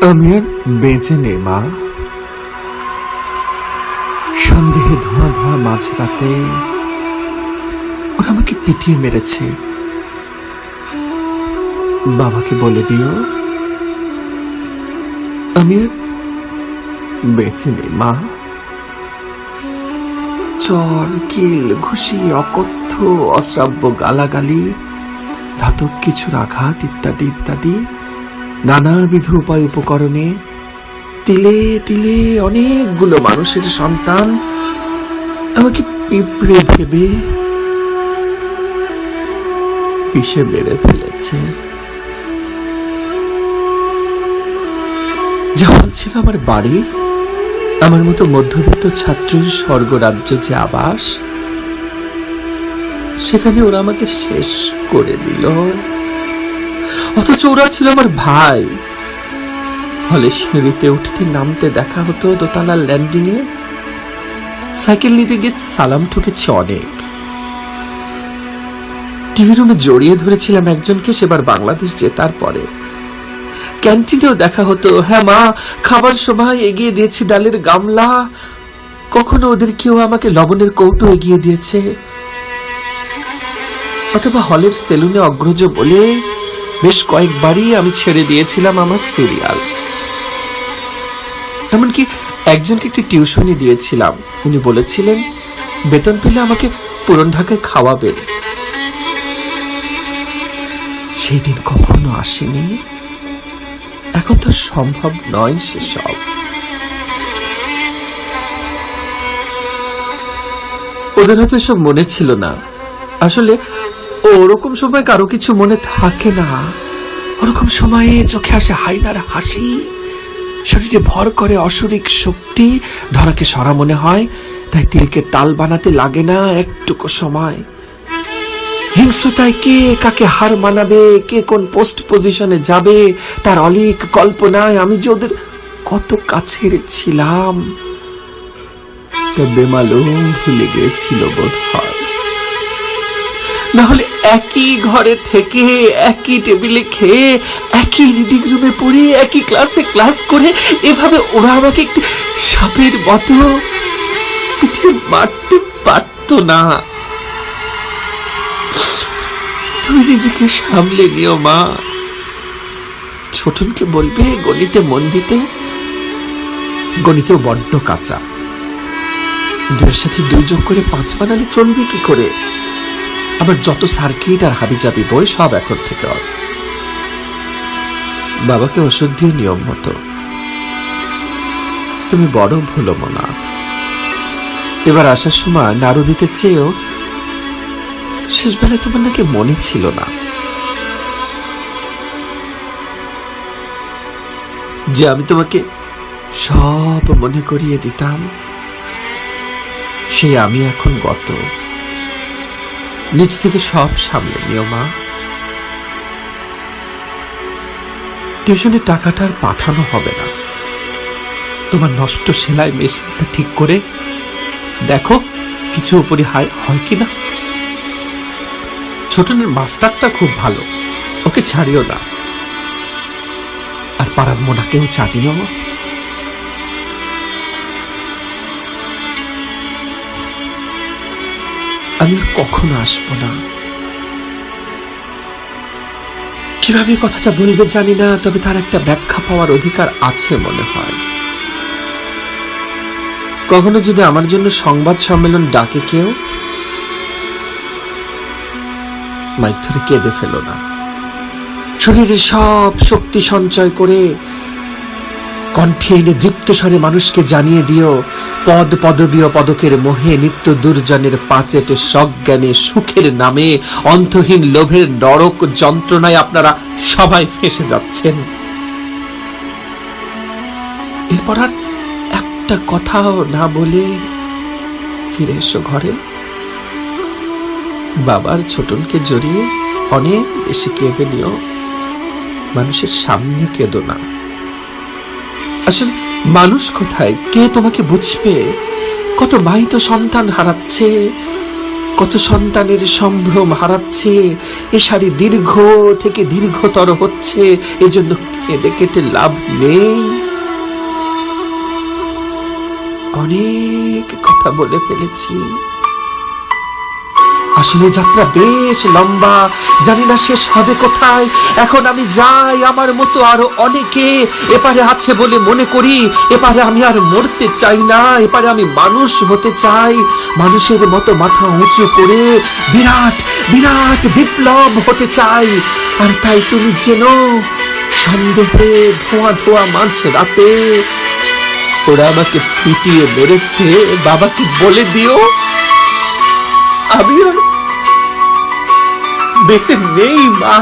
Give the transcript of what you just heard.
আমি আর বেঁচে নেই মা। সন্দেহে ধোঁয়া ধোঁয়া মাঝরাতে ওরা আমাকে পিটিয়ে মেরেছে। বাবাকে বলে দিও আমি আর বেঁচে নেই মা। চর কিল ঘুষি অকথ্য অশ্রাব্য গালাগালি ধাতব কিছুর আঘাত ইত্যাদি ইত্যাদি নানাবিধ উপায় উপকরণে তিলে তিলে অনেকগুলো মানুষের সন্তান আমাকে পিঁপড়ে ভেবে পিষে মেরে ফেলেছে। যা ছিল আমার বাড়ি, আমার মতো মধ্যবিত্ত ছাত্রের স্বর্গরাজ্য যে আবাস, সেখানে ওরা আমাকে শেষ করে দিল। অথচ ওরা ছিল আমার ভাই। হলে সিঁড়িতে উঠতে নামতে দেখা হতো, দোতলার ল্যান্ডিং এ সাইকেল নিতে গিয়ে সালাম ঠুকেছি অনেক। টিভি রুমে জড়িয়ে ধরেছিলাম একজনকে সেবার বাংলাদেশ জেতার পরে। ক্যান্টিনেও দেখা হতো, হ্যাঁ মা খাবার সময় এগিয়ে দিয়েছি ডালের গামলা, কখনো ওদের কেউ আমাকে লবণের কৌটো এগিয়ে দিয়েছে। অথবা হলের সেলুনে অগ্রজ বলে বেশ কয়েকবারই আমি ছেড়ে দিয়েছিলাম আমার সিরিয়াল। এমনকি একজনকে একটি টিউশনি দিয়েছিলাম, উনি বলেছিলেন বেতন পেলে আমাকে পুরন ঢাকায় খাওয়াবেন। সেই দিন কখনো আসেনি, এখন তো সম্ভব নয় সেসব। ওদের হয়তো এসব মনে ছিল না। আসলে ওরকম সময় কারো কিছু মনে থাকে না। ওরকম সময়ে চোখে আসে হাইনার হাসি, শরীরে ভর করে অসুরিক শক্তি, ধরাকে সরা মনে হয়, তাই তিলকে তাল বানাতে লাগে না একটুকু সময়। হিংস্রতায় কে কাকে হার মানাবে, কে কোন পোস্ট পজিশনে যাবে, তার অলিক কল্পনায় আমি যে ওদের কত কাছের ছিলাম বেমালুম ভুলে গিয়েছিল বোধ হয়। না হলে একই ঘরে থেকে একই টেবিলে খেয়ে একই রিডিং রুমে পড়ে একই ক্লাসে ক্লাস করে এভাবে ওরা আমাকে একটি সাপের মতো পিঠিয়ে মারতে পারত না। তুমি নিজেকে সামলে নিও মা। ছোটনকে বলবে গণিতে মন দিতে, গণিতেও বড্ড কাঁচা। দুইয়ের সাথে 2 যোগ করে 5 বানালে চলবে কি করে? আবার যত সার্কিট আর হাবিজাবি বই সব এখন থেকে হয়। বাবাকে ওষুধ দিয়ে নিয়ম মতো। তুমি বড় ভুলো মনা। এবার আসার সময় নাড়ু দিতে চেয়েও শেষ বেলায় তোমার নাকি মনে ছিল না যে আমি তোমাকে সব মনে করিয়ে দিতাম। সেই আমি এখন গত। নিজ থেকে সব সামলে নিও মা। টিউশনের টাকাটা আর পাঠানো হবে না। তোমার নষ্ট সেলাই মেশিনটা ঠিক করে দেখো কিছু উপরে হয় কিনা। ছোটনের মাস্টারটা খুব ভালো, ওকে ছাড়িও না। আর পাড়ার মোনাকেও জানিও। আমি কখনো আসবো না। কিভাবে কথাটা বলবে জানি না, তবে তার একটা ব্যাখ্যা পাওয়ার অধিকার আছে মনে হয়। কখনো যদি আমার জন্য সংবাদ সম্মেলন ডাকে কেউ, মাইক ধরে কেঁদে ফেলো না। শরীরে সব শক্তি সঞ্চয় করে কণ্ঠে এনে দীপ্ত স্বরে মানুষকে জানিয়ে দিও, পদ পদবী ও পদকের মোহে নিত্য দুর্জনের পাচেটে সজ্ঞানে সুখের নামে অন্তহীন লোভের নরক যন্ত্রণায় আপনারা সবাই ফেঁসে যাচ্ছেন। এরপর আর একটা কথাও না বলে ফিরে এসো ঘরে। বাবার ছোটনকে জড়িয়ে অনেক বেশি কেঁদে নিও, মানুষের সামনে কেঁদো না। আসলে মানুষ কোথায়, কে তোমাকে বুঝবে? কত মাই তো সন্তান হারাচ্ছে, কত সন্তানের সম্ভ্রম হারাচ্ছে, এ শাড়ি দীর্ঘ থেকে দীর্ঘতর হচ্ছে, এজন্য কেঁদে কেটে লাভ নেই। অনেক কথা বলে ফেলেছি, আসলে যাত্রা বেশ লম্বা, জানি না শেষ হবে কোথায়। এখন আমি যাই, আমার মতো আরো অনেকে এপারে আছে বলে মনে করি। এপারে আমি আর মরতে চাই না, এপারে আমি মানুষ হতে চাই, মানুষের মতো মাথা উঁচু করে বিরাট বিরাট বিপ্লব হতে চাই। আর তাই তুমি যেন সন্দেহে ধোঁয়া ধোঁয়া মাঝ রাতে ওরা আমাকে পিটিয়ে মেরেছে, বাবাকে বলে দিও আমি আর বেঁচে নেই মা।